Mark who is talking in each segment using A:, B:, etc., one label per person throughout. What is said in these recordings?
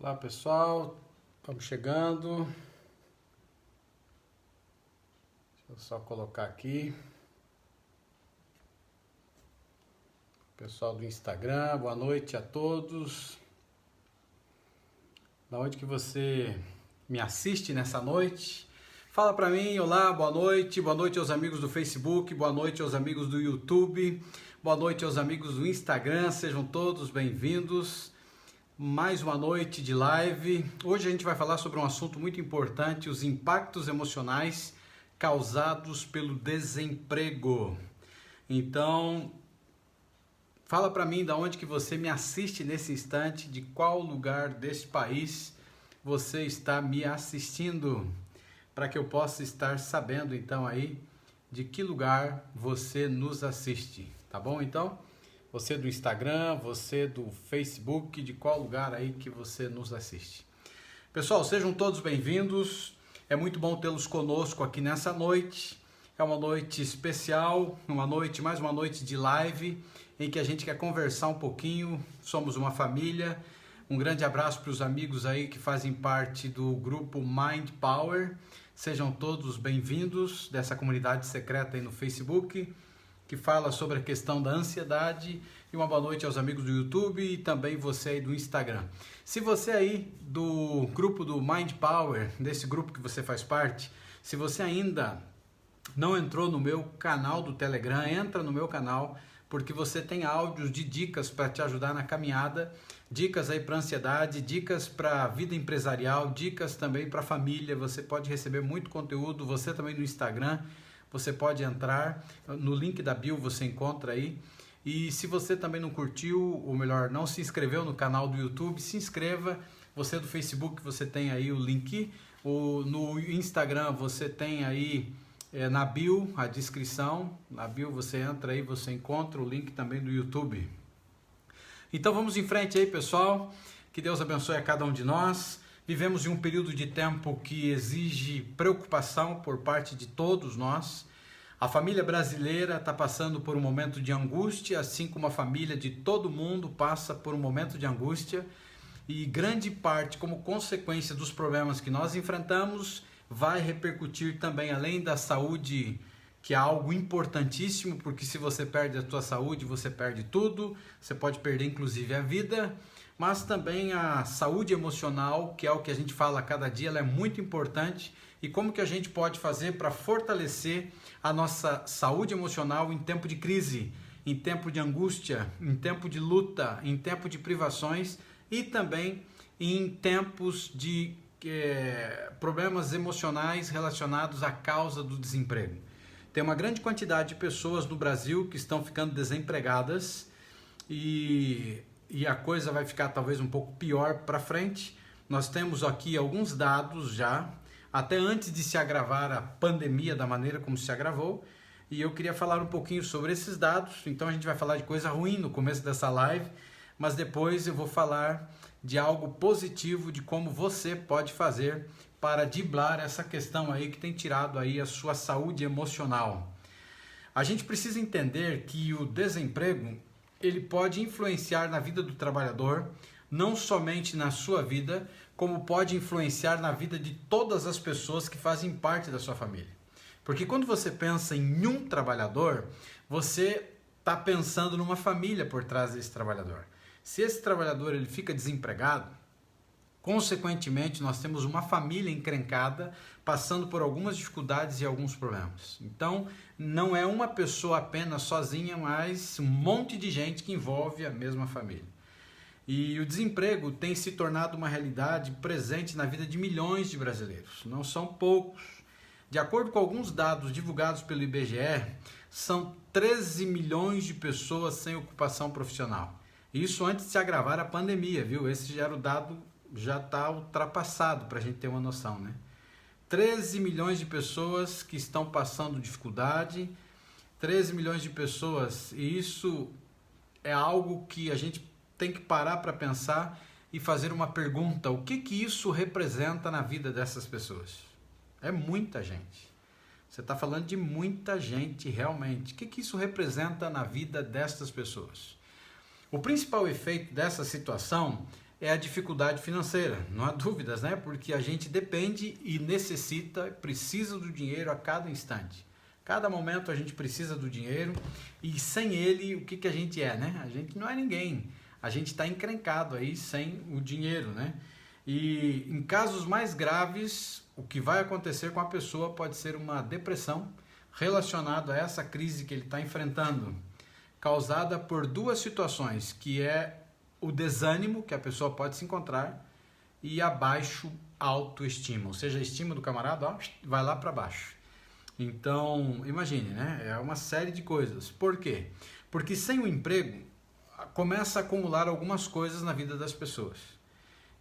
A: Olá pessoal, vamos chegando. Deixa eu só colocar aqui. Pessoal do Instagram, boa noite a todos. Da onde que você me assiste nessa noite? Fala pra mim, olá, boa noite aos amigos do Facebook, boa noite aos amigos do YouTube, boa noite aos amigos do Instagram, sejam todos bem-vindos. Mais uma noite de live. Hoje a gente vai falar sobre um assunto muito importante, os impactos emocionais causados pelo desemprego. Então, fala para mim da onde que você me assiste nesse instante, de qual lugar desse país você está me assistindo, para que eu possa estar sabendo então aí de que lugar você nos assiste, tá bom? Então, você do Instagram, você do Facebook, de qual lugar aí que você nos assiste. Pessoal, sejam todos bem-vindos. É muito bom tê-los conosco aqui nessa noite. É uma noite especial, mais uma noite de live, em que a gente quer conversar um pouquinho. Somos uma família. Um grande abraço para os amigos aí que fazem parte do grupo Mind Power. Sejam todos bem-vindos dessa comunidade secreta aí no Facebook, que fala sobre a questão da ansiedade. E uma boa noite aos amigos do YouTube e também você aí do Instagram. Se você aí do grupo do Mind Power, desse grupo que você faz parte, se você ainda não entrou no meu canal do Telegram, entra no meu canal, porque você tem áudios de dicas para te ajudar na caminhada, dicas aí para ansiedade, dicas para vida empresarial, dicas também para família. Você pode receber muito conteúdo, você também no Instagram. Você pode entrar, no link da bio você encontra aí. E se você também não curtiu, ou melhor, não se inscreveu no canal do YouTube, se inscreva. Você do Facebook, você tem aí o link. No Instagram você tem aí na bio a descrição. Na bio você entra aí, você encontra o link também do YouTube. Então vamos em frente aí, pessoal. Que Deus abençoe a cada um de nós. Vivemos em um período de tempo que exige preocupação por parte de todos nós. A família brasileira está passando por um momento de angústia, assim como a família de todo mundo passa por um momento de angústia. E grande parte, como consequência dos problemas que nós enfrentamos, vai repercutir também, além da saúde, que é algo importantíssimo, porque se você perde a sua saúde, você perde tudo. Você pode perder inclusive a vida. Mas também a saúde emocional, que é o que a gente fala a cada dia, ela é muito importante. E como que a gente pode fazer para fortalecer a nossa saúde emocional em tempo de crise, em tempo de angústia, em tempo de luta, em tempo de privações e também em tempos de problemas emocionais relacionados à causa do desemprego. Tem uma grande quantidade de pessoas no Brasil que estão ficando desempregadas e a coisa vai ficar talvez um pouco pior para frente. Nós temos aqui alguns dados já, até antes de se agravar a pandemia da maneira como se agravou, e eu queria falar um pouquinho sobre esses dados. Então a gente vai falar de coisa ruim no começo dessa live, mas depois eu vou falar de algo positivo, de como você pode fazer para driblar essa questão aí que tem tirado aí a sua saúde emocional. A gente precisa entender que o desemprego ele pode influenciar na vida do trabalhador, não somente na sua vida, como pode influenciar na vida de todas as pessoas que fazem parte da sua família. Porque quando você pensa em um trabalhador, você está pensando numa família por trás desse trabalhador. Se esse trabalhador ele fica desempregado, consequentemente nós temos uma família encrencada, passando por algumas dificuldades e alguns problemas. Então, não é uma pessoa apenas sozinha, mas um monte de gente que envolve a mesma família. E o desemprego tem se tornado uma realidade presente na vida de milhões de brasileiros. Não são poucos. De acordo com alguns dados divulgados pelo IBGE, são 13 milhões de pessoas sem ocupação profissional. Isso antes de se agravar a pandemia, viu? Esse já era o dado, já está ultrapassado para a gente ter uma noção, né? 13 milhões de pessoas que estão passando dificuldade, 13 milhões de pessoas, e isso é algo que a gente tem que parar para pensar e fazer uma pergunta: o que que isso representa na vida dessas pessoas? É muita gente. Você está falando de muita gente realmente. O que que isso representa na vida dessas pessoas? O principal efeito dessa situação é a dificuldade financeira, não há dúvidas, né? Porque a gente depende e necessita, precisa do dinheiro a cada instante. Cada momento a gente precisa do dinheiro e sem ele, o que que a gente é, né? A gente não é ninguém. A gente está encrencado aí sem o dinheiro, né? E em casos mais graves, o que vai acontecer com a pessoa pode ser uma depressão relacionada a essa crise que ele está enfrentando, causada por duas situações, que é o desânimo que a pessoa pode se encontrar e a baixa autoestima, ou seja, a estima do camarada ó, vai lá para baixo. Então, imagine, né? É uma série de coisas. Por quê? Porque sem o emprego, começa a acumular algumas coisas na vida das pessoas.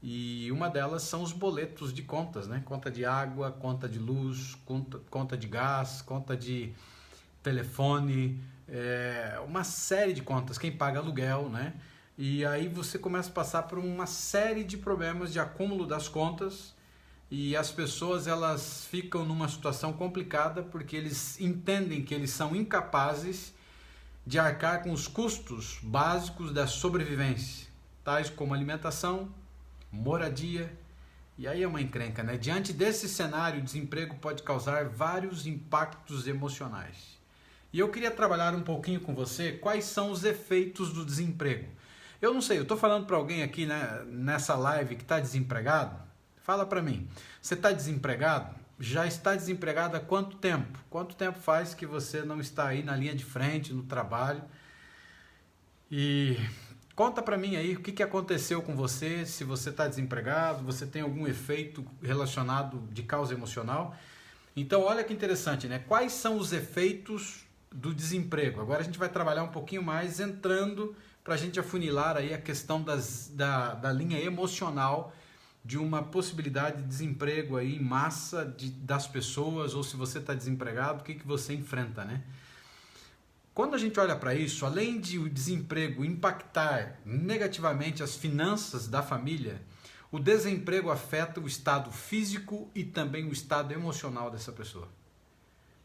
A: E uma delas são os boletos de contas, né? Conta de água, conta de luz, conta de gás, conta de telefone, uma série de contas. Quem paga aluguel, né? E aí você começa a passar por uma série de problemas de acúmulo das contas e as pessoas elas ficam numa situação complicada porque eles entendem que eles são incapazes de arcar com os custos básicos da sobrevivência, tais como alimentação, moradia, e aí é uma encrenca, né? Diante desse cenário, o desemprego pode causar vários impactos emocionais. E eu queria trabalhar um pouquinho com você quais são os efeitos do desemprego. Eu não sei, eu estou falando para alguém aqui, né, nessa live que está desempregado. Fala para mim, você está desempregado? Já está desempregado há quanto tempo? Quanto tempo faz que você não está aí na linha de frente, no trabalho? E conta para mim aí o que aconteceu com você, se você está desempregado, você tem algum efeito relacionado de causa emocional. Então olha que interessante, né? Quais são os efeitos do desemprego? Agora a gente vai trabalhar um pouquinho mais entrando para a gente afunilar aí a questão da linha emocional de uma possibilidade de desemprego aí em massa das pessoas, ou se você está desempregado, o que você enfrenta, né? Quando a gente olha para isso, além de o desemprego impactar negativamente as finanças da família, o desemprego afeta o estado físico e também o estado emocional dessa pessoa.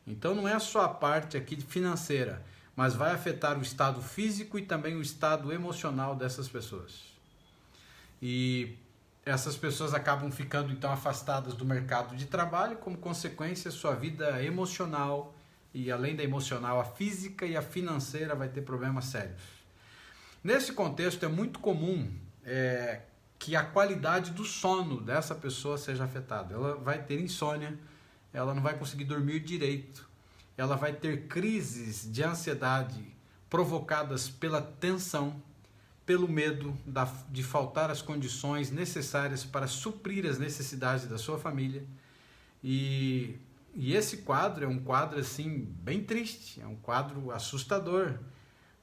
A: Então não é só a parte aqui financeira, mas vai afetar o estado físico e também o estado emocional dessas pessoas. E essas pessoas acabam ficando então afastadas do mercado de trabalho, como consequência sua vida emocional e além da emocional, a física e a financeira vai ter problemas sérios. Nesse contexto é muito comum que a qualidade do sono dessa pessoa seja afetada. Ela vai ter insônia, ela não vai conseguir dormir direito, ela vai ter crises de ansiedade provocadas pela tensão, pelo medo de faltar as condições necessárias para suprir as necessidades da sua família. E esse quadro é um quadro assim bem triste, é um quadro assustador.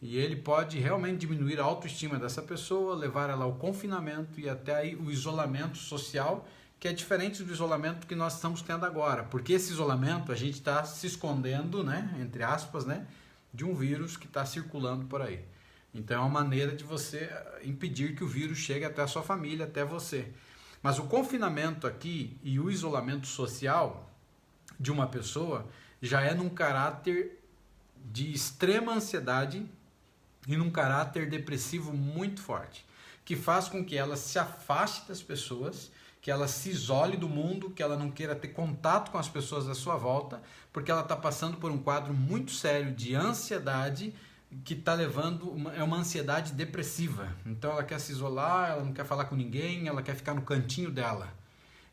A: E ele pode realmente diminuir a autoestima dessa pessoa, levar ela ao confinamento e até aí o isolamento social, que é diferente do isolamento que nós estamos tendo agora. Porque esse isolamento a gente está se escondendo, né, entre aspas, né, de um vírus que está circulando por aí. Então é uma maneira de você impedir que o vírus chegue até a sua família, até você. Mas o confinamento aqui e o isolamento social de uma pessoa já é num caráter de extrema ansiedade e num caráter depressivo muito forte, que faz com que ela se afaste das pessoas, que ela se isole do mundo, que ela não queira ter contato com as pessoas à sua volta, porque ela está passando por um quadro muito sério de ansiedade que está levando, é uma ansiedade depressiva. Então ela quer se isolar, ela não quer falar com ninguém, ela quer ficar no cantinho dela.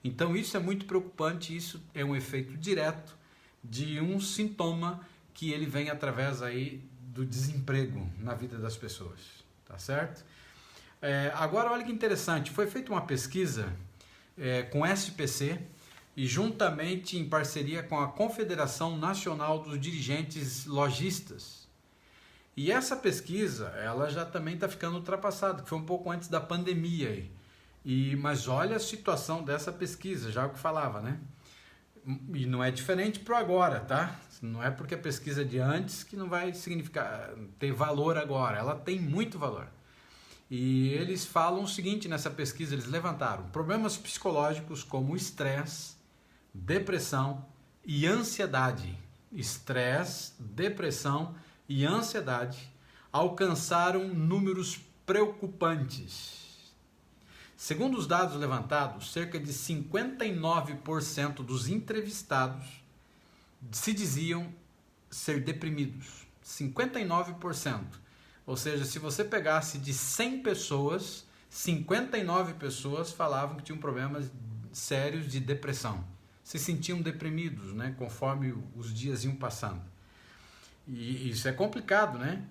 A: Então isso é muito preocupante, isso é um efeito direto de um sintoma que ele vem através aí do desemprego na vida das pessoas, tá certo? Agora olha que interessante, foi feita uma pesquisa com SPC e juntamente em parceria com a Confederação Nacional dos Dirigentes Lojistas. E essa pesquisa, ela já também está ficando ultrapassada, que foi um pouco antes da pandemia aí. Mas olha a situação dessa pesquisa, já o que falava, né? E não é diferente para agora, tá? Não é porque a pesquisa é de antes que não vai significar ter valor agora, ela tem muito valor. E eles falam o seguinte nessa pesquisa, eles levantaram problemas psicológicos como estresse, depressão e ansiedade. Estresse, depressão e ansiedade alcançaram números preocupantes. Segundo os dados levantados, cerca de 59% dos entrevistados se diziam ser deprimidos. 59%. Ou seja, se você pegasse de 100 pessoas, 59 pessoas falavam que tinham problemas sérios de depressão. Se sentiam deprimidos, né, conforme os dias iam passando. E isso é complicado, né?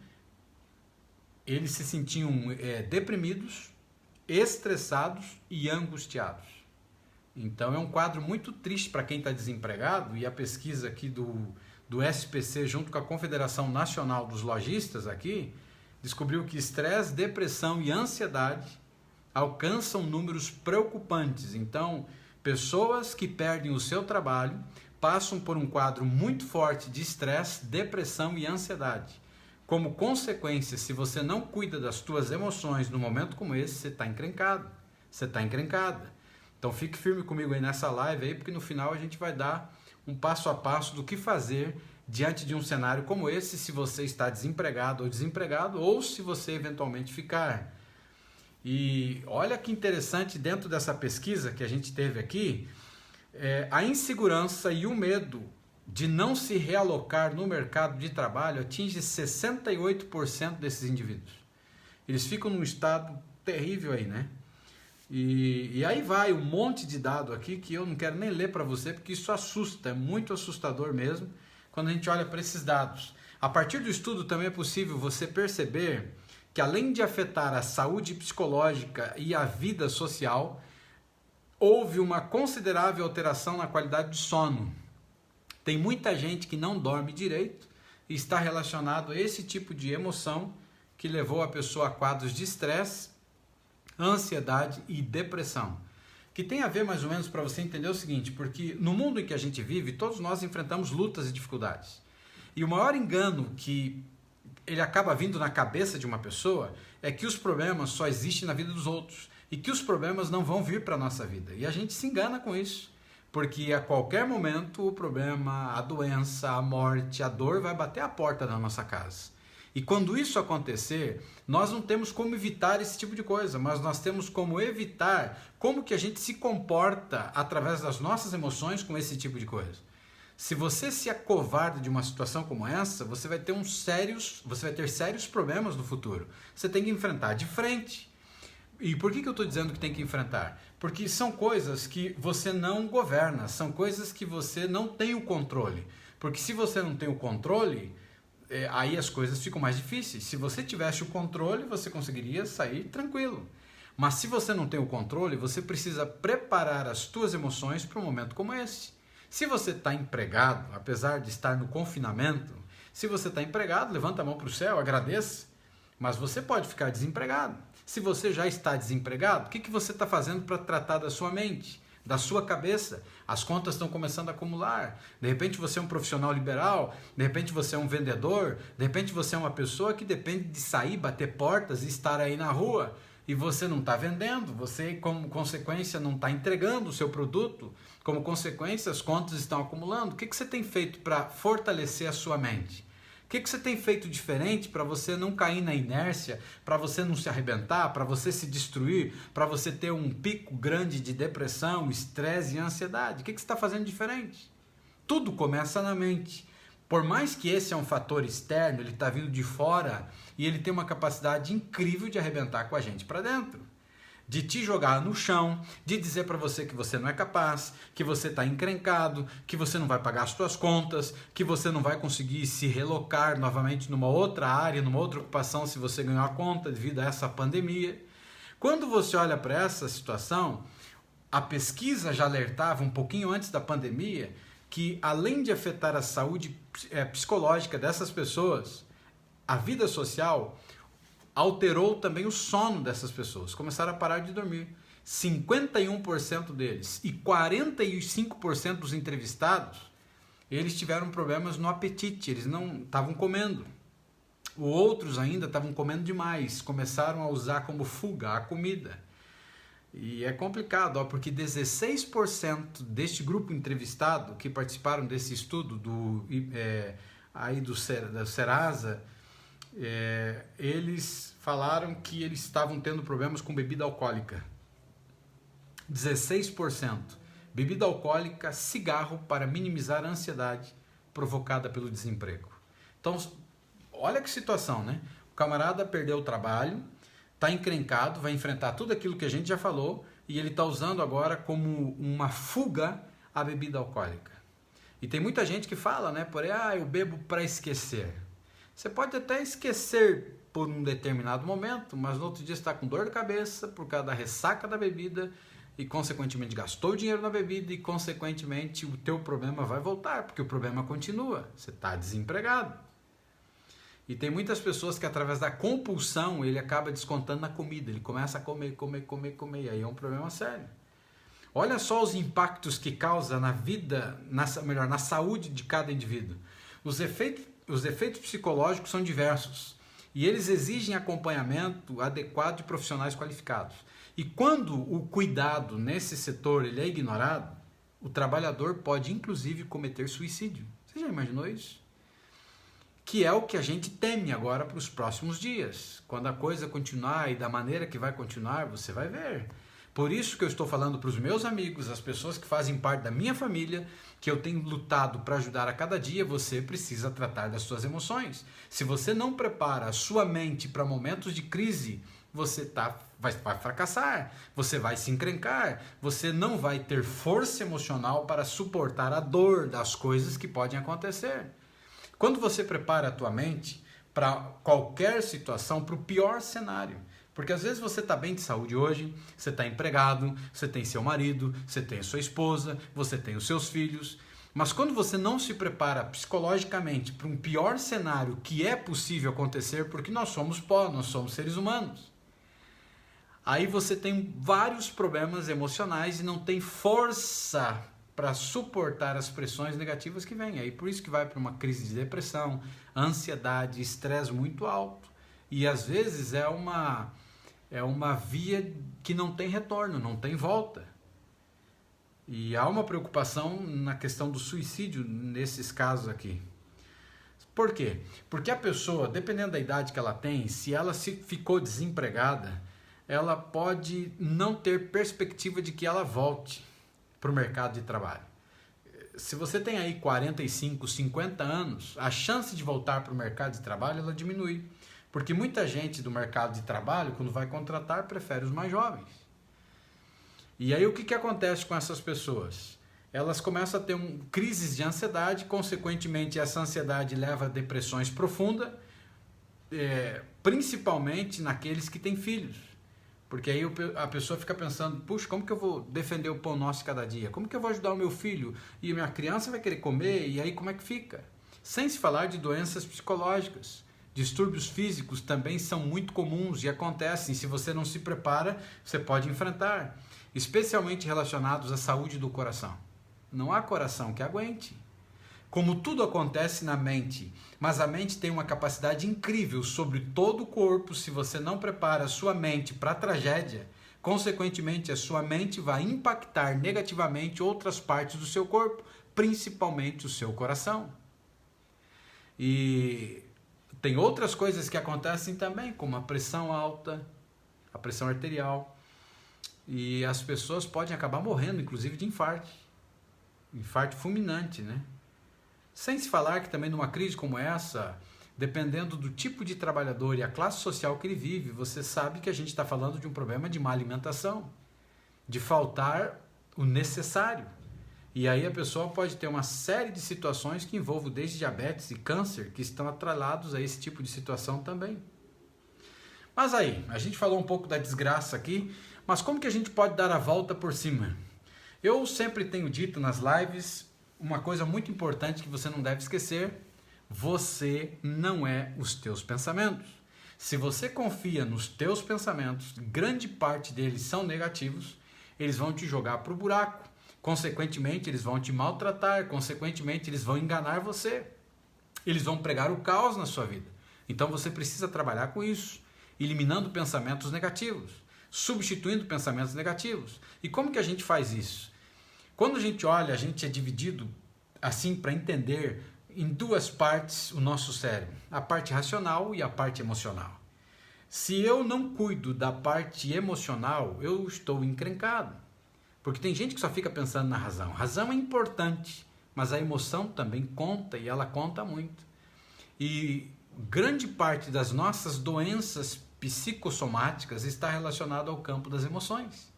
A: Eles se sentiam deprimidos, estressados e angustiados. Então é um quadro muito triste para quem está desempregado, e a pesquisa aqui do SPC junto com a Confederação Nacional dos Lojistas aqui descobriu que estresse, depressão e ansiedade alcançam números preocupantes. Então, pessoas que perdem o seu trabalho passam por um quadro muito forte de estresse, depressão e ansiedade. Como consequência, se você não cuida das suas emoções num momento como esse, você está encrencado, você está encrencada. Então fique firme comigo aí nessa live aí, porque no final a gente vai dar um passo a passo do que fazer diante de um cenário como esse, se você está desempregado ou desempregado, ou se você eventualmente ficar. E olha que interessante, dentro dessa pesquisa que a gente teve aqui, a insegurança e o medo de não se realocar no mercado de trabalho atinge 68% desses indivíduos. Eles ficam num estado terrível aí, né? E aí vai um monte de dado aqui que eu não quero nem ler para você, porque isso assusta, é muito assustador mesmo quando a gente olha para esses dados. A partir do estudo também é possível você perceber que, além de afetar a saúde psicológica e a vida social, houve uma considerável alteração na qualidade de sono. Tem muita gente que não dorme direito e está relacionado a esse tipo de emoção que levou a pessoa a quadros de estresse, ansiedade e depressão. Que tem a ver mais ou menos, para você entender o seguinte, porque no mundo em que a gente vive, todos nós enfrentamos lutas e dificuldades. E o maior engano que ele acaba vindo na cabeça de uma pessoa é que os problemas só existem na vida dos outros e que os problemas não vão vir para a nossa vida. E a gente se engana com isso, porque a qualquer momento o problema, a doença, a morte, a dor vai bater a porta da nossa casa. E quando isso acontecer, nós não temos como evitar esse tipo de coisa, mas nós temos como evitar como que a gente se comporta através das nossas emoções com esse tipo de coisa. Se você se acovarda de uma situação como essa, você vai ter sérios problemas no futuro. Você tem que enfrentar de frente. E por que eu estou dizendo que tem que enfrentar? Porque são coisas que você não governa, são coisas que você não tem o controle. Porque se você não tem o controle, aí as coisas ficam mais difíceis. Se você tivesse o controle, você conseguiria sair tranquilo. Mas se você não tem o controle, você precisa preparar as suas emoções para um momento como esse. Se você está empregado, apesar de estar no confinamento, se você está empregado, levanta a mão para o céu, agradeça. Mas você pode ficar desempregado. Se você já está desempregado, o que você está fazendo para tratar da sua mente, da sua cabeça? As contas estão começando a acumular. De repente você é um profissional liberal, de repente você é um vendedor, de repente você é uma pessoa que depende de sair, bater portas e estar aí na rua. E você não está vendendo, você como consequência não está entregando o seu produto, como consequência as contas estão acumulando. O que você tem feito para fortalecer a sua mente? O que você tem feito diferente para você não cair na inércia, para você não se arrebentar, para você se destruir, para você ter um pico grande de depressão, estresse e ansiedade? O que você está fazendo diferente? Tudo começa na mente. Por mais que esse é um fator externo, ele está vindo de fora e ele tem uma capacidade incrível de arrebentar com a gente para dentro. De te jogar no chão, de dizer para você que você não é capaz, que você está encrencado, que você não vai pagar as suas contas, que você não vai conseguir se relocar novamente numa outra área, numa outra ocupação se você ganhar a conta devido a essa pandemia. Quando você olha para essa situação, a pesquisa já alertava um pouquinho antes da pandemia que, além de afetar a saúde psicológica dessas pessoas, a vida social alterou também o sono dessas pessoas, começaram a parar de dormir. 51% deles e 45% dos entrevistados, eles tiveram problemas no apetite, eles não estavam comendo. Outros ainda estavam comendo demais, começaram a usar como fuga a comida. E é complicado, porque 16% deste grupo entrevistado que participaram desse estudo da Serasa, eles falaram que eles estavam tendo problemas com bebida alcoólica. 16% bebida alcoólica, cigarro para minimizar a ansiedade provocada pelo desemprego. Então, olha que situação, né? O camarada perdeu o trabalho, está encrencado, vai enfrentar tudo aquilo que a gente já falou e ele está usando agora como uma fuga a bebida alcoólica. E tem muita gente que fala, né? Por aí, eu bebo para esquecer. Você pode até esquecer por um determinado momento, mas no outro dia você está com dor de cabeça por causa da ressaca da bebida e consequentemente gastou dinheiro na bebida e consequentemente o teu problema vai voltar, porque o problema continua, você está desempregado. E tem muitas pessoas que através da compulsão ele acaba descontando na comida, ele começa a comer, e aí é um problema sério. Olha só os impactos que causa na vida, na saúde de cada indivíduo. Os efeitos psicológicos são diversos e eles exigem acompanhamento adequado de profissionais qualificados. E quando o cuidado nesse setor ele é ignorado, o trabalhador pode inclusive cometer suicídio. Você já imaginou isso? Que é o que a gente teme agora para os próximos dias. Quando a coisa continuar e da maneira que vai continuar, você vai ver. Por isso que eu estou falando para os meus amigos, as pessoas que fazem parte da minha família, que eu tenho lutado para ajudar a cada dia, você precisa tratar das suas emoções. Se você não prepara a sua mente para momentos de crise, você vai fracassar, você vai se encrencar, você não vai ter força emocional para suportar a dor das coisas que podem acontecer. Quando você prepara a tua mente para qualquer situação, para o pior cenário, porque às vezes você está bem de saúde hoje, você está empregado, você tem seu marido, você tem sua esposa, você tem os seus filhos, mas quando você não se prepara psicologicamente para um pior cenário que é possível acontecer, porque nós somos pó, nós somos seres humanos, aí você tem vários problemas emocionais e não tem força para suportar as pressões negativas que vêm. Aí por isso que vai para uma crise de depressão, ansiedade, estresse muito alto. E às vezes é uma via que não tem retorno, não tem volta. E há uma preocupação na questão do suicídio nesses casos aqui. Por quê? Porque a pessoa, dependendo da idade que ela tem, se ela ficou desempregada, ela pode não ter perspectiva de que ela volte para o mercado de trabalho. Se você tem aí 45, 50 anos, a chance de voltar para o mercado de trabalho ela diminui. Porque muita gente do mercado de trabalho, quando vai contratar, prefere os mais jovens. E aí o que acontece com essas pessoas? Elas começam a ter crises de ansiedade, consequentemente essa ansiedade leva a depressões profundas, principalmente naqueles que têm filhos. Porque aí a pessoa fica pensando, puxa, como que eu vou defender o pão nosso cada dia? Como que eu vou ajudar o meu filho? E a minha criança vai querer comer, e aí como é que fica? Sem se falar de doenças psicológicas. Distúrbios físicos também são muito comuns e acontecem. Se você não se prepara, você pode enfrentar. Especialmente relacionados à saúde do coração. Não há coração que aguente. Como tudo acontece na mente, mas a mente tem uma capacidade incrível sobre todo o corpo. Se você não prepara a sua mente para a tragédia, consequentemente a sua mente vai impactar negativamente outras partes do seu corpo, principalmente o seu coração. E tem outras coisas que acontecem também, como a pressão alta, a pressão arterial, e as pessoas podem acabar morrendo, inclusive de infarto fulminante, né? Sem se falar que também numa crise como essa, dependendo do tipo de trabalhador e a classe social que ele vive, você sabe que a gente está falando de um problema de má alimentação, de faltar o necessário. E aí a pessoa pode ter uma série de situações que envolvem desde diabetes e câncer, que estão atrelados a esse tipo de situação também. Mas aí, a gente falou um pouco da desgraça aqui, mas como que a gente pode dar a volta por cima? Eu sempre tenho dito nas lives uma coisa muito importante que você não deve esquecer: você não é os teus pensamentos. Se você confia nos teus pensamentos, grande parte deles são negativos, eles vão te jogar para o buraco. Consequentemente, eles vão te maltratar, consequentemente, eles vão enganar você. Eles vão pregar o caos na sua vida. Então você precisa trabalhar com isso, eliminando pensamentos negativos, substituindo pensamentos negativos. E como que a gente faz isso? Quando a gente olha, a gente é dividido assim para entender em duas partes o nosso cérebro, a parte racional e a parte emocional. Se eu não cuido da parte emocional, eu estou encrencado. Porque tem gente que só fica pensando na razão. Razão é importante, mas a emoção também conta e ela conta muito. E grande parte das nossas doenças psicossomáticas está relacionada ao campo das emoções.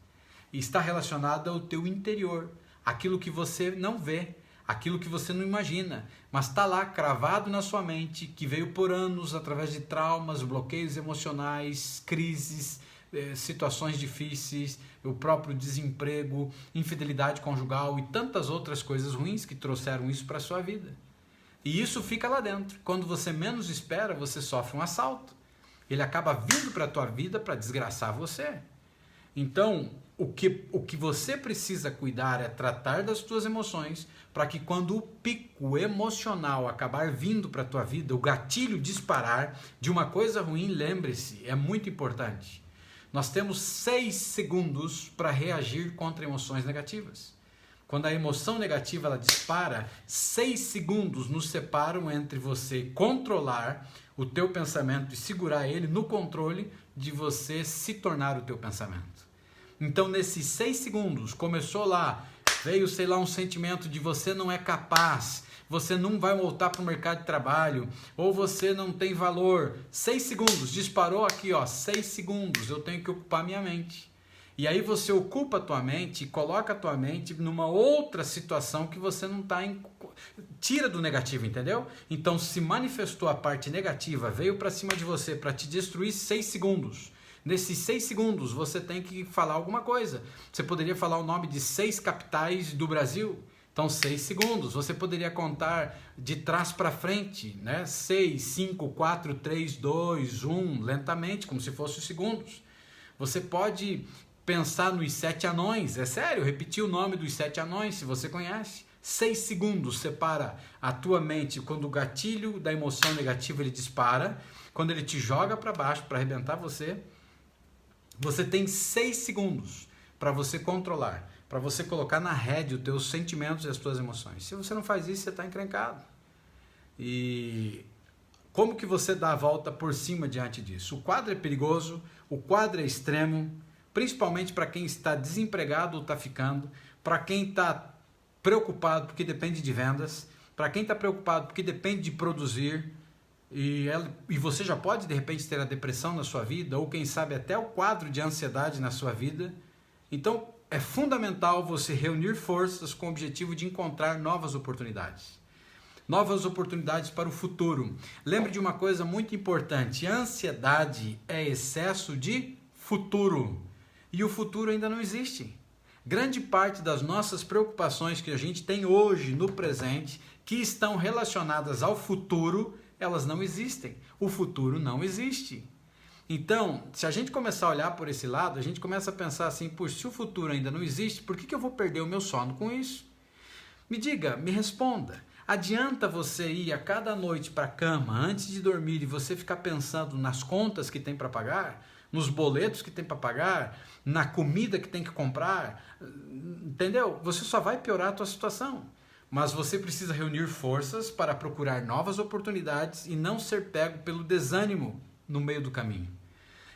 A: E está relacionada ao teu interior, aquilo que você não vê, aquilo que você não imagina, mas está lá cravado na sua mente, que veio por anos através de traumas, bloqueios emocionais, crises, situações difíceis, o próprio desemprego, infidelidade conjugal e tantas outras coisas ruins que trouxeram isso para a sua vida. E isso fica lá dentro. Quando você menos espera, você sofre um assalto. Ele acaba vindo para a tua vida para desgraçar você. Então, o que você precisa cuidar é tratar das tuas emoções para que quando o pico emocional acabar vindo para a tua vida, o gatilho disparar de uma coisa ruim, lembre-se, é muito importante. Nós temos 6 segundos para reagir contra emoções negativas. Quando a emoção negativa ela dispara, 6 segundos nos separam entre você controlar o teu pensamento e segurar ele no controle de você se tornar o teu pensamento. Então, nesses 6 segundos, começou lá, veio, sei lá, um sentimento de você não é capaz, você não vai voltar para o mercado de trabalho, ou você não tem valor. 6 segundos, disparou aqui, ó, 6 segundos, eu tenho que ocupar minha mente. E aí você ocupa a tua mente e coloca a tua mente numa outra situação que você não está em... Tira do negativo, entendeu? Então, se manifestou a parte negativa, veio para cima de você para te destruir 6 segundos. Nesses 6 segundos, você tem que falar alguma coisa. Você poderia falar o nome de 6 capitais do Brasil. Então, 6 segundos. Você poderia contar de trás para frente, né? 6, 5, 4, 3, 2, 1, lentamente, como se fossem os segundos. Você pode pensar nos 7 anões. É sério, repetir o nome dos 7 anões, se você conhece. 6 segundos separa a tua mente quando o gatilho da emoção negativa ele dispara, quando ele te joga para baixo para arrebentar você. Você tem 6 segundos para você controlar, para você colocar na rédea os teus sentimentos e as tuas emoções. Se você não faz isso, você está encrencado. E como que você dá a volta por cima diante disso? O quadro é perigoso, o quadro é extremo, principalmente para quem está desempregado ou está ficando, para quem está preocupado porque depende de vendas, para quem está preocupado porque depende de produzir, e você já pode de repente ter a depressão na sua vida, ou quem sabe até o quadro de ansiedade na sua vida. Então é fundamental você reunir forças com o objetivo de encontrar novas oportunidades para o futuro. Lembre de uma coisa muito importante: ansiedade é excesso de futuro, e o futuro ainda não existe. Grande parte das nossas preocupações que a gente tem hoje no presente, que estão relacionadas ao futuro, elas não existem. O futuro não existe. Então, se a gente começar a olhar por esse lado, a gente começa a pensar assim: puxa, se o futuro ainda não existe, por que eu vou perder o meu sono com isso? Me diga, me responda. Adianta você ir a cada noite para a cama antes de dormir e você ficar pensando nas contas que tem para pagar, nos boletos que tem para pagar, na comida que tem que comprar? Entendeu? Você só vai piorar a tua situação. Mas você precisa reunir forças para procurar novas oportunidades e não ser pego pelo desânimo no meio do caminho.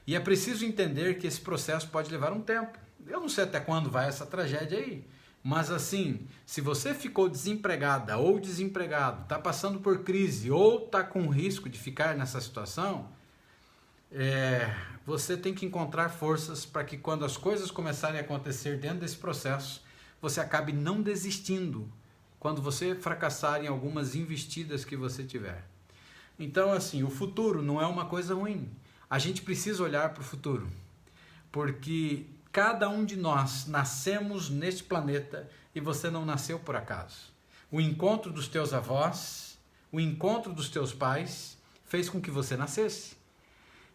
A: E é preciso entender que esse processo pode levar um tempo. Eu não sei até quando vai essa tragédia aí, mas assim, se você ficou desempregada ou desempregado, está passando por crise ou está com risco de ficar nessa situação, você tem que encontrar forças para que quando as coisas começarem a acontecer dentro desse processo, você acabe não desistindo quando você fracassar em algumas investidas que você tiver. Então, assim, o futuro não é uma coisa ruim. A gente precisa olhar para o futuro, porque cada um de nós nascemos neste planeta e você não nasceu por acaso. O encontro dos teus avós, o encontro dos teus pais fez com que você nascesse.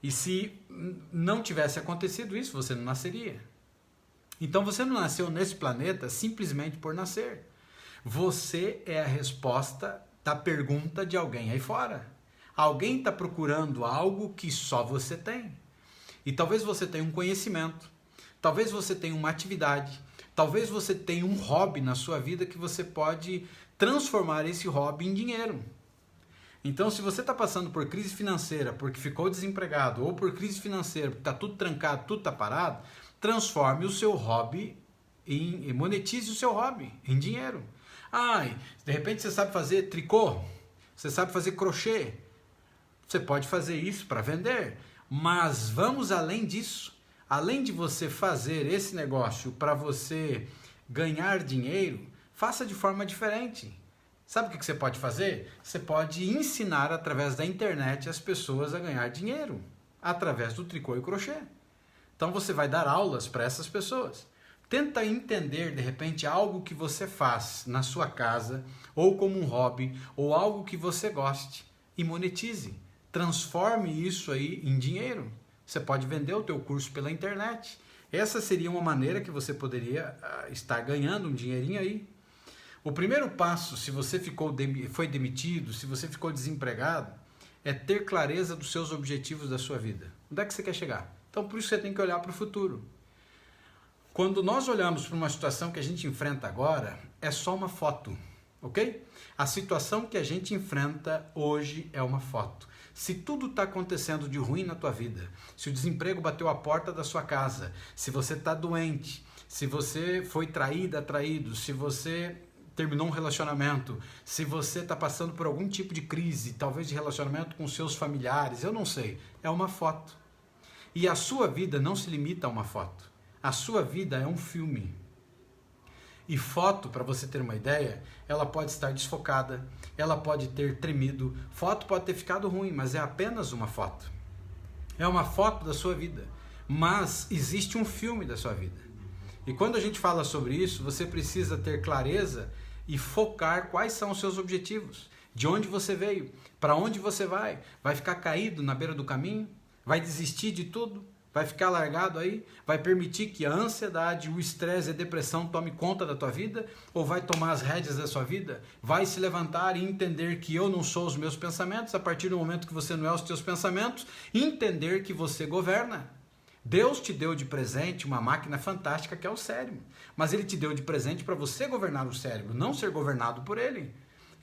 A: E se não tivesse acontecido isso, você não nasceria. Então você não nasceu nesse planeta simplesmente por nascer. Você é a resposta da pergunta de alguém aí fora. Alguém está procurando algo que só você tem. E talvez você tenha um conhecimento, talvez você tenha uma atividade, talvez você tenha um hobby na sua vida que você pode transformar esse hobby em dinheiro. Então, se você está passando por crise financeira porque ficou desempregado, ou por crise financeira porque está tudo trancado, tudo está parado, transforme o seu hobby e monetize o seu hobby em dinheiro. De repente você sabe fazer tricô, você sabe fazer crochê, você pode fazer isso para vender, mas vamos além disso. Além de você fazer esse negócio para você ganhar dinheiro, faça de forma diferente. Sabe o que você pode fazer? Você pode ensinar através da internet as pessoas a ganhar dinheiro, através do tricô e crochê. Então você vai dar aulas para essas pessoas. Tenta entender, de repente, algo que você faz na sua casa, ou como um hobby, ou algo que você goste, e monetize. Transforme isso aí em dinheiro. Você pode vender o teu curso pela internet. Essa seria uma maneira que você poderia estar ganhando um dinheirinho aí. O primeiro passo, se você foi demitido, se você ficou desempregado, é ter clareza dos seus objetivos da sua vida. Onde é que você quer chegar? Então, por isso você tem que olhar para o futuro. Quando nós olhamos para uma situação que a gente enfrenta agora, é só uma foto, ok? A situação que a gente enfrenta hoje é uma foto. Se tudo está acontecendo de ruim na tua vida, se o desemprego bateu a porta da sua casa, se você está doente, se você foi traído, se você terminou um relacionamento, se você está passando por algum tipo de crise, talvez de relacionamento com seus familiares, eu não sei, é uma foto. E a sua vida não se limita a uma foto. A sua vida é um filme. E foto, para você ter uma ideia, ela pode estar desfocada, ela pode ter tremido, foto pode ter ficado ruim, mas é apenas uma foto. É uma foto da sua vida, mas existe um filme da sua vida. E quando a gente fala sobre isso, você precisa ter clareza e focar quais são os seus objetivos, de onde você veio, para onde você vai. Vai ficar caído na beira do caminho? Vai desistir de tudo? Vai ficar largado aí? Vai permitir que a ansiedade, o estresse e a depressão tome conta da tua vida? Ou vai tomar as rédeas da sua vida? Vai se levantar e entender que eu não sou os meus pensamentos, a partir do momento que você não é os teus pensamentos, entender que você governa. Deus te deu de presente uma máquina fantástica que é o cérebro, mas Ele te deu de presente para você governar o cérebro, não ser governado por ele.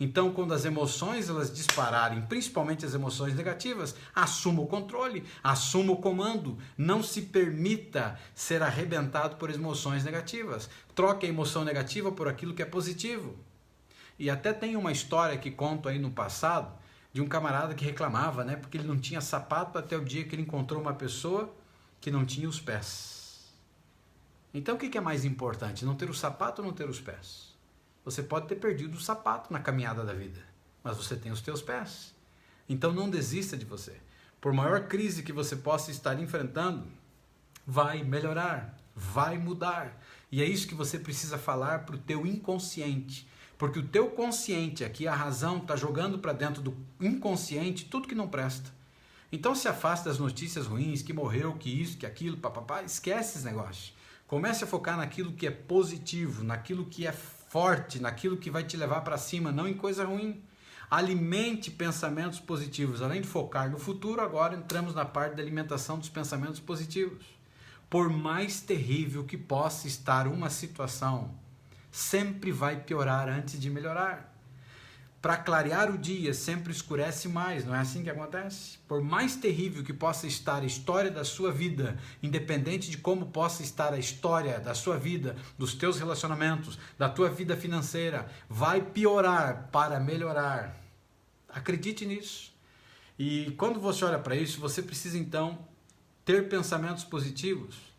A: Então, quando as emoções elas dispararem, principalmente as emoções negativas, assuma o controle, assuma o comando. Não se permita ser arrebentado por emoções negativas. Troque a emoção negativa por aquilo que é positivo. E até tem uma história que conto aí no passado, de um camarada que reclamava, né, porque ele não tinha sapato até o dia que ele encontrou uma pessoa que não tinha os pés. Então, o que é mais importante? Não ter o sapato ou não ter os pés? Você pode ter perdido o sapato na caminhada da vida, mas você tem os teus pés. Então não desista de você. Por maior crise que você possa estar enfrentando, vai melhorar, vai mudar. E é isso que você precisa falar para o teu inconsciente. Porque o teu consciente, aqui a razão, está jogando para dentro do inconsciente tudo que não presta. Então se afaste das notícias ruins, que morreu, que isso, que aquilo, papapá, esquece esses negócios. Comece a focar naquilo que é positivo, naquilo que é forte, naquilo que vai te levar para cima, não em coisa ruim. Alimente pensamentos positivos. Além de focar no futuro, agora entramos na parte da alimentação dos pensamentos positivos. Por mais terrível que possa estar uma situação, sempre vai piorar antes de melhorar. Para clarear o dia, sempre escurece mais, não é assim que acontece? Por mais terrível que possa estar a história da sua vida, independente de como possa estar a história da sua vida, dos teus relacionamentos, da tua vida financeira, vai piorar para melhorar. Acredite nisso. E quando você olha para isso, você precisa então ter pensamentos positivos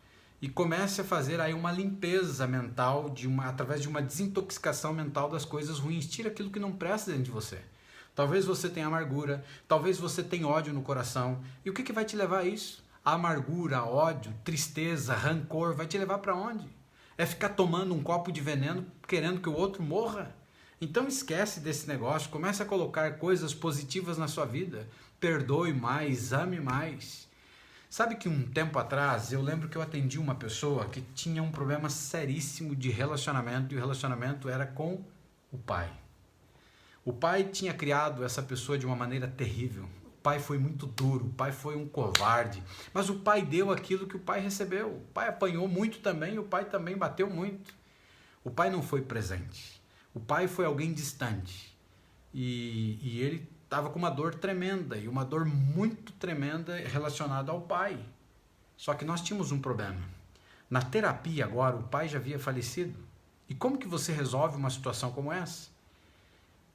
A: e comece a fazer aí uma limpeza mental, através de uma desintoxicação mental das coisas ruins. Tira aquilo que não presta dentro de você. Talvez você tenha amargura, talvez você tenha ódio no coração. E o que vai te levar a isso? A amargura, ódio, tristeza, rancor, vai te levar para onde? É ficar tomando um copo de veneno querendo que o outro morra? Então esquece desse negócio, comece a colocar coisas positivas na sua vida. Perdoe mais, ame mais. Sabe que um tempo atrás, eu lembro que eu atendi uma pessoa que tinha um problema seríssimo de relacionamento, e o relacionamento era com o pai. O pai tinha criado essa pessoa de uma maneira terrível. O pai foi muito duro, o pai foi um covarde, mas o pai deu aquilo que o pai recebeu. O pai apanhou muito também, o pai também bateu muito. O pai não foi presente. O pai foi alguém distante. E ele estava com uma dor tremenda, e uma dor muito tremenda relacionada ao pai. Só que nós tínhamos um problema. Na terapia agora, o pai já havia falecido. E como que você resolve uma situação como essa?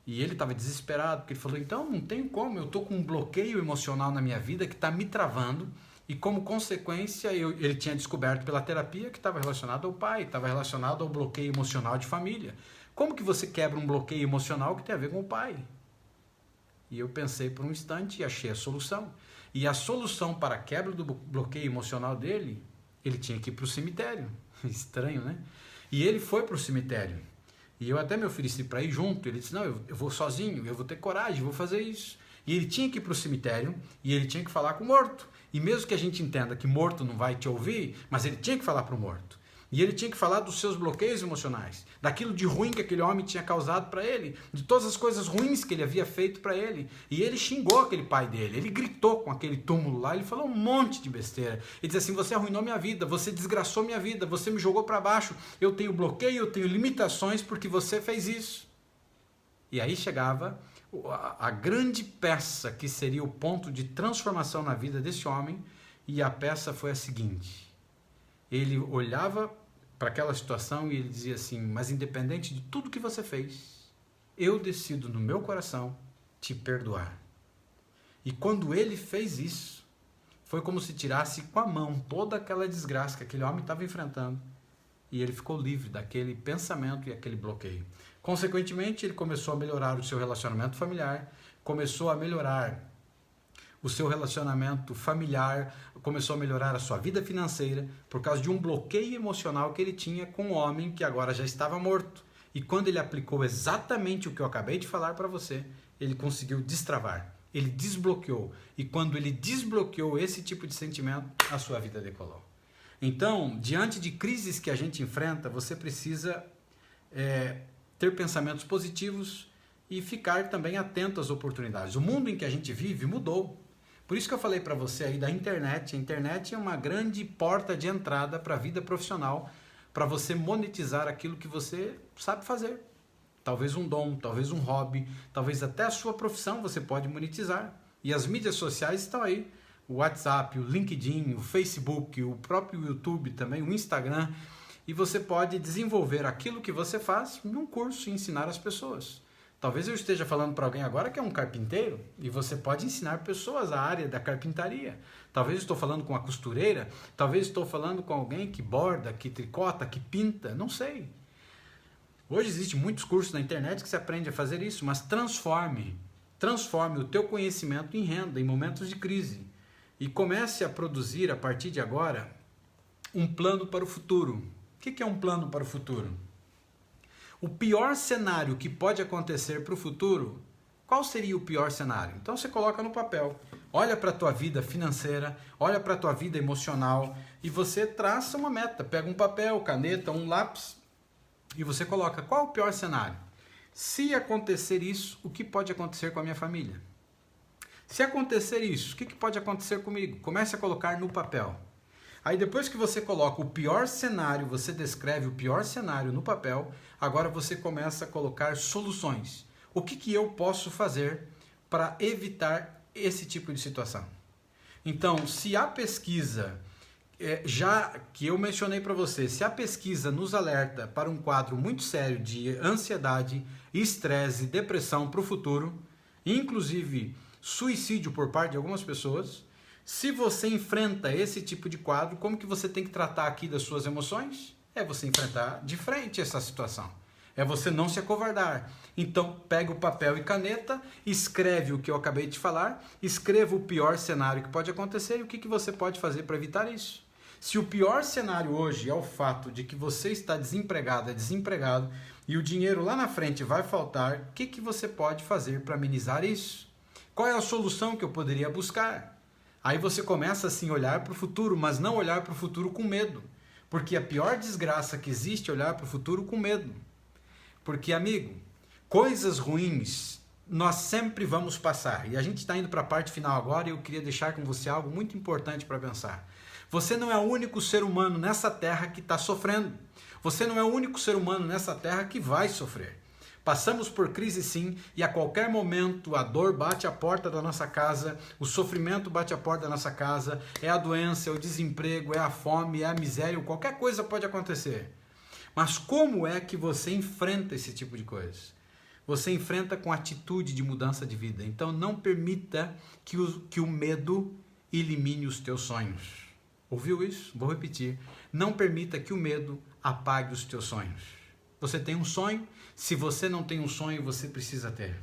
A: E ele estava desesperado, porque ele falou, então não tem como, eu estou com um bloqueio emocional na minha vida que está me travando, e como consequência ele tinha descoberto pela terapia que estava relacionado ao pai, estava relacionado ao bloqueio emocional de família. Como que você quebra um bloqueio emocional que tem a ver com o pai? E eu pensei por um instante e achei a solução. E a solução para a quebra do bloqueio emocional dele, ele tinha que ir para o cemitério. Estranho, né? E ele foi para o cemitério. E eu até me ofereci para ir junto. Ele disse, não, eu vou sozinho, eu vou ter coragem, vou fazer isso. E ele tinha que ir para o cemitério e ele tinha que falar com o morto. E mesmo que a gente entenda que morto não vai te ouvir, mas ele tinha que falar para o morto. E ele tinha que falar dos seus bloqueios emocionais, daquilo de ruim que aquele homem tinha causado para ele, de todas as coisas ruins que ele havia feito para ele. E ele xingou aquele pai dele, ele gritou com aquele túmulo lá, ele falou um monte de besteira. Ele disse assim, você arruinou minha vida, você desgraçou minha vida, você me jogou para baixo, eu tenho bloqueio, eu tenho limitações porque você fez isso. E aí chegava a grande peça que seria o ponto de transformação na vida desse homem, e a peça foi a seguinte: ele olhava para aquela situação e ele dizia assim, mas independente de tudo que você fez, eu decido no meu coração te perdoar. E quando ele fez isso, foi como se tirasse com a mão toda aquela desgraça que aquele homem estava enfrentando, e ele ficou livre daquele pensamento e aquele bloqueio. Consequentemente, ele começou a melhorar o seu relacionamento familiar, começou a melhorar o seu relacionamento familiar, começou a melhorar a sua vida financeira, por causa de um bloqueio emocional que ele tinha com um homem que agora já estava morto. E quando ele aplicou exatamente o que eu acabei de falar para você, ele conseguiu destravar, ele desbloqueou. E quando ele desbloqueou esse tipo de sentimento, a sua vida decolou. Então, diante de crises que a gente enfrenta, você precisa ter pensamentos positivos e ficar também atento às oportunidades. O mundo em que a gente vive mudou. Por isso que eu falei para você aí da internet. A internet é uma grande porta de entrada para a vida profissional, para você monetizar aquilo que você sabe fazer. Talvez um dom, talvez um hobby, talvez até a sua profissão você pode monetizar. E as mídias sociais estão aí. O WhatsApp, o LinkedIn, o Facebook, o próprio YouTube também, o Instagram. E você pode desenvolver aquilo que você faz num curso e ensinar as pessoas. Talvez eu esteja falando para alguém agora que é um carpinteiro e você pode ensinar pessoas a área da carpintaria. Talvez eu estou falando com uma costureira, talvez estou falando com alguém que borda, que tricota, que pinta, não sei. Hoje existem muitos cursos na internet que você aprende a fazer isso, mas transforme o teu conhecimento em renda em momentos de crise e comece a produzir a partir de agora um plano para o futuro. O que é um plano para o futuro? O pior cenário que pode acontecer para o futuro, qual seria o pior cenário? Então você coloca no papel, olha para a tua vida financeira, olha para a tua vida emocional e você traça uma meta, pega um papel, caneta, um lápis e você coloca qual o pior cenário. Se acontecer isso, o que pode acontecer com a minha família? Se acontecer isso, o que pode acontecer comigo? Comece a colocar no papel. Aí depois que você coloca o pior cenário, você descreve o pior cenário no papel, agora você começa a colocar soluções. O que eu posso fazer para evitar esse tipo de situação? Então, se a pesquisa, já que eu mencionei para você, se a pesquisa nos alerta para um quadro muito sério de ansiedade, estresse e depressão para o futuro, inclusive suicídio por parte de algumas pessoas, se você enfrenta esse tipo de quadro, como que você tem que tratar aqui das suas emoções? É você enfrentar de frente essa situação. É você não se acovardar. Então, pega o papel e caneta, escreve o que eu acabei de falar, escreva o pior cenário que pode acontecer e o que você pode fazer para evitar isso. Se o pior cenário hoje é o fato de que você está desempregado e o dinheiro lá na frente vai faltar, o que você pode fazer para amenizar isso? Qual é a solução que eu poderia buscar? Aí você começa assim a olhar para o futuro, mas não olhar para o futuro com medo. Porque a pior desgraça que existe é olhar para o futuro com medo. Porque, amigo, coisas ruins nós sempre vamos passar. E a gente está indo para a parte final agora e eu queria deixar com você algo muito importante para pensar. Você não é o único ser humano nessa terra que está sofrendo. Você não é o único ser humano nessa terra que vai sofrer. Passamos por crise sim, e a qualquer momento a dor bate à porta da nossa casa, o sofrimento bate à porta da nossa casa, é a doença, é o desemprego, é a fome, é a miséria, qualquer coisa pode acontecer. Mas como é que você enfrenta esse tipo de coisa? Você enfrenta com atitude de mudança de vida. Então não permita que o medo elimine os teus sonhos. Ouviu isso? Vou repetir. Não permita que o medo apague os teus sonhos. Você tem um sonho? Se você não tem um sonho, você precisa ter.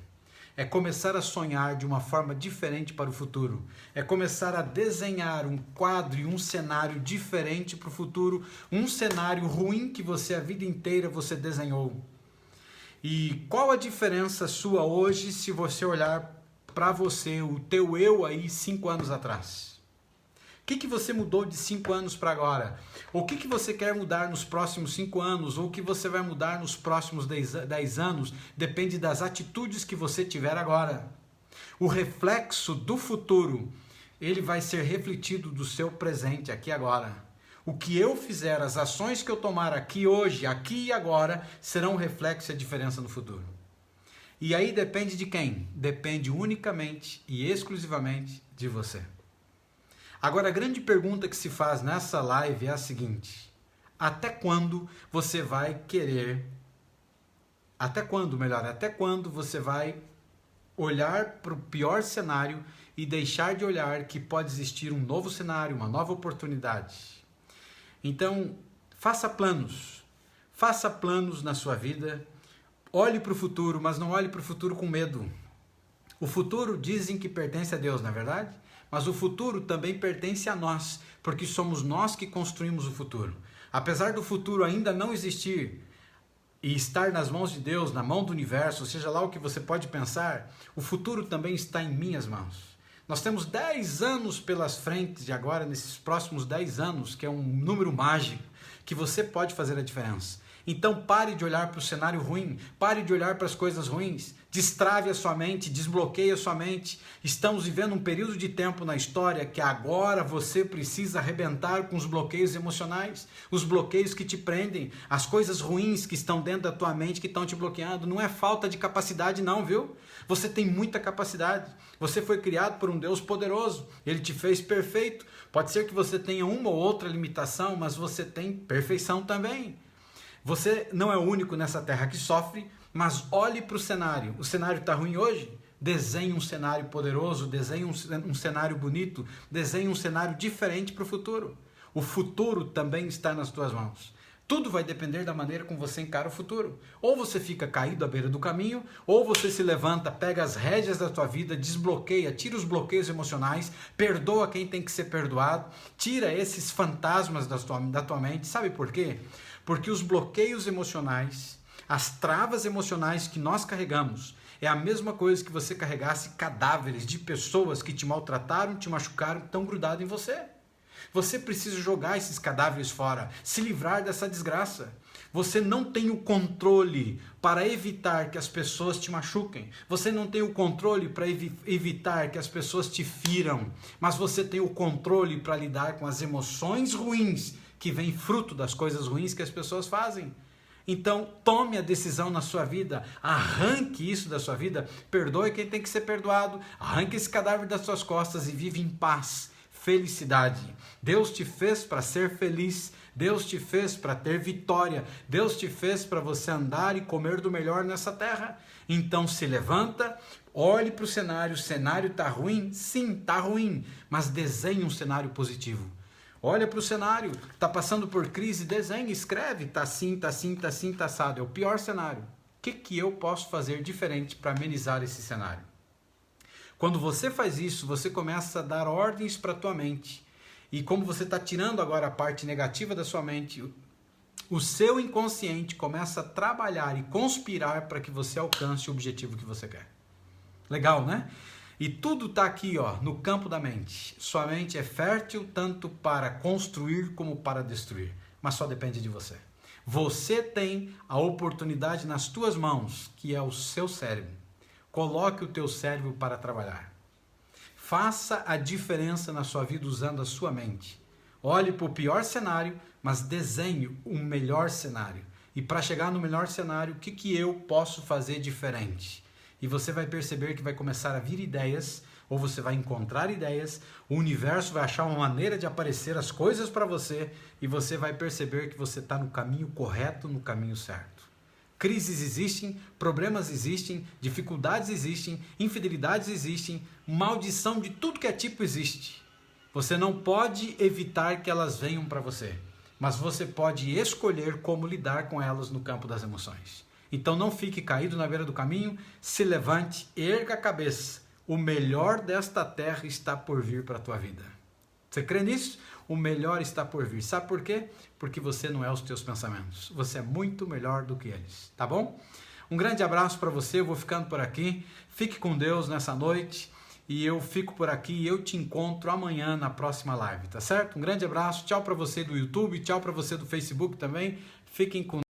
A: É começar a sonhar de uma forma diferente para o futuro. É começar a desenhar um quadro e um cenário diferente para o futuro. Um cenário ruim que você a vida inteira você desenhou. E qual a diferença sua hoje se você olhar para você, o teu eu aí 5 anos atrás? O que você mudou de 5 anos para agora? O que você quer mudar nos próximos 5 anos? Ou o que você vai mudar nos próximos 10 anos? Depende das atitudes que você tiver agora. O reflexo do futuro, ele vai ser refletido do seu presente, aqui e agora. O que eu fizer, as ações que eu tomar aqui hoje, aqui e agora, serão um reflexo e a diferença no futuro. E aí depende de quem? Depende unicamente e exclusivamente de você. Agora, a grande pergunta que se faz nessa live é a seguinte: até quando você vai querer, até quando você vai olhar para o pior cenário e deixar de olhar que pode existir um novo cenário, uma nova oportunidade? Então, faça planos na sua vida, olhe para o futuro, mas não olhe para o futuro com medo. O futuro dizem que pertence a Deus, não é verdade? Mas o futuro também pertence a nós, porque somos nós que construímos o futuro. Apesar do futuro ainda não existir e estar nas mãos de Deus, na mão do universo, seja lá o que você pode pensar, o futuro também está em minhas mãos. Nós temos 10 anos pelas frentes, e agora nesses próximos 10 anos, que é um número mágico, que você pode fazer a diferença. Então pare de olhar para o cenário ruim, pare de olhar para as coisas ruins, destrave a sua mente, desbloqueie a sua mente. Estamos vivendo um período de tempo na história que agora você precisa arrebentar com os bloqueios emocionais, os bloqueios que te prendem, as coisas ruins que estão dentro da tua mente que estão te bloqueando. Não é falta de capacidade não, viu? Você tem muita capacidade. Você foi criado por um Deus poderoso, Ele te fez perfeito. Pode ser que você tenha uma ou outra limitação, mas você tem perfeição também. Você não é o único nessa terra que sofre, mas olhe para o cenário. O cenário está ruim hoje? Desenhe um cenário poderoso, desenhe um cenário bonito, desenhe um cenário diferente para o futuro. O futuro também está nas tuas mãos. Tudo vai depender da maneira como você encara o futuro. Ou você fica caído à beira do caminho, ou você se levanta, pega as rédeas da tua vida, desbloqueia, tira os bloqueios emocionais, perdoa quem tem que ser perdoado, tira esses fantasmas da tua mente. Sabe por quê? Porque os bloqueios emocionais, as travas emocionais que nós carregamos, é a mesma coisa que você carregasse cadáveres de pessoas que te maltrataram, te machucaram, estão grudados em você. Você precisa jogar esses cadáveres fora, se livrar dessa desgraça. Você não tem o controle para evitar que as pessoas te machuquem. Você não tem o controle para evitar que as pessoas te firam. Mas você tem o controle para lidar com as emoções ruins que vem fruto das coisas ruins que as pessoas fazem. Então, tome a decisão na sua vida, arranque isso da sua vida, perdoe quem tem que ser perdoado, arranque esse cadáver das suas costas e vive em paz, felicidade. Deus te fez para ser feliz, Deus te fez para ter vitória, Deus te fez para você andar e comer do melhor nessa terra. Então se levanta, olhe para o cenário está ruim? Sim, está ruim, mas desenhe um cenário positivo. Olha para o cenário, está passando por crise, desenha, escreve, está assim, está assim, está assim, está assado. É o pior cenário. O que eu posso fazer diferente para amenizar esse cenário? Quando você faz isso, você começa a dar ordens para a tua mente. E como você está tirando agora a parte negativa da sua mente, o seu inconsciente começa a trabalhar e conspirar para que você alcance o objetivo que você quer. Legal, né? E tudo está aqui, ó, no campo da mente. Sua mente é fértil tanto para construir como para destruir, mas só depende de você. Você tem a oportunidade nas tuas mãos, que é o seu cérebro. Coloque o teu cérebro para trabalhar. Faça a diferença na sua vida usando a sua mente. Olhe para o pior cenário, mas desenhe um melhor cenário. E para chegar no melhor cenário, o que eu posso fazer diferente? E você vai perceber que vai começar a vir ideias, ou você vai encontrar ideias, o universo vai achar uma maneira de aparecer as coisas para você e você vai perceber que você está no caminho correto, no caminho certo. Crises existem, problemas existem, dificuldades existem, infidelidades existem, maldição de tudo que é tipo existe. Você não pode evitar que elas venham para você, mas você pode escolher como lidar com elas no campo das emoções. Então não fique caído na beira do caminho, se levante, erga a cabeça. O melhor desta terra está por vir para a tua vida. Você crê nisso? O melhor está por vir. Sabe por quê? Porque você não é os teus pensamentos. Você é muito melhor do que eles. Tá bom? Um grande abraço para você. Eu vou ficando por aqui. Fique com Deus nessa noite. E eu fico por aqui e eu te encontro amanhã na próxima live. Tá certo? Um grande abraço. Tchau para você do YouTube. Tchau para você do Facebook também. Fiquem com